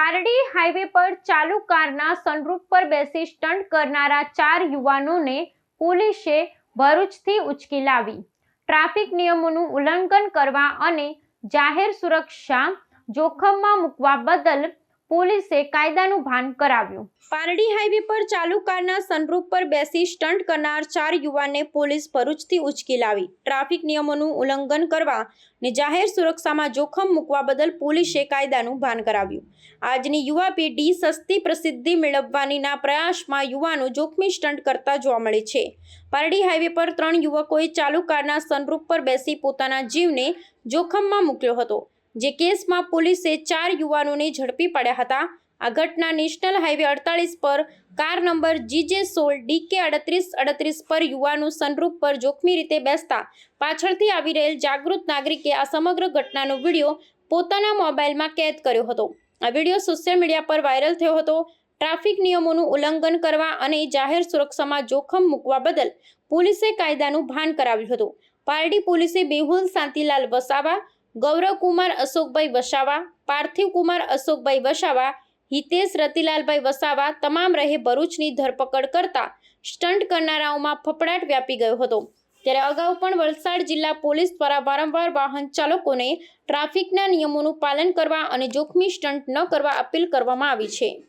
Pardi highway પર ચાલુ કારના સનરૂફ પર બેસી સ્ટન્ટ કરનારા 4 યુવાનોને પોલીસે ભરૂચથી ઉંચકી લાવી ટ્રાફિક નિયમોનું ઉલ્લંઘન કરવા અને જાહેર સુરક્ષા જોખમમાં મૂકવા બદલ પોલીસે કાયદાનું ભાન કરાવ્યું। પારડી હાઈવે પર ચાલુ કારના સનરૂફ પર બેસી સ્ટન્ટ કરનાર 4 યુવાનને પોલીસ ભરૂચથી ઉંચકી લાવી ટ્રાફિક નિયમોનું ઉલ્લંઘન કરવા અને જાહેર સુરક્ષામાં જોખમ મૂકવા બદલ પોલીસે કાયદાનું ભાન કરાવ્યું। આજની યુવા પેઢી સસ્તી પ્રસિદ્ધિ મેળવવાના પ્રયાસમાં યુવાનો જોખમી સ્ટન્ટ કરતા જોવા મળે છે। પારડી હાઈવે પર 3 યુવકોએ ચાલુ કારના સનરૂફ પર બેસી પોતાના જીવને જોખમમાં મૂક્યો હતો, જે કેસમાં પોલીસે 4 યુવાનોને ઝડપી પાડ્યા હતા। આ ઘટના નેશનલ હાઈવે 48 પર કાર નંબર GJ16 DK 3838 પર યુવાનો સનરૂફ પર જોખમી રીતે બેસતા પાછળથી આવી રહેલ જાગૃત નાગરિકે આ સમગ્ર ઘટનાનો વિડીયો પોતાના મોબાઈલમાં કેદ કર્યો હતો। આ વિડીયો સોશિયલ મીડિયા પર વાયરલ થયો હતો। ટ્રાફિક નિયમોનું ઉલ્લંઘન કરવા અને જાહેર સુરક્ષામાં જોખમ મૂકવા બદલ પોલીસે કાયદાનું ભાન કરાવ્યું હતું। પારડી પોલીસે મેહુલ શાંતિલાલ વસાવા, ગૌરવકુમાર અશોકભાઈ વસાવા, પાર્થિવકુમાર અશોકભાઈ વસાવા, હિતેશ રતિલાલભાઈ વસાવા તમામ રહે ભરૂચની ધરપકડ કરતા સ્ટન્ટ કરનારાઓમાં ફફડાટ વ્યાપી ગયો હતો। ત્યારે અગાઉ પણ વલસાડ જિલ્લા પોલીસ દ્વારા વારંવાર વાહન ચાલકોને ટ્રાફિકના નિયમોનું પાલન કરવા અને જોખમી સ્ટન્ટ ન કરવા અપીલ કરવામાં આવી છે।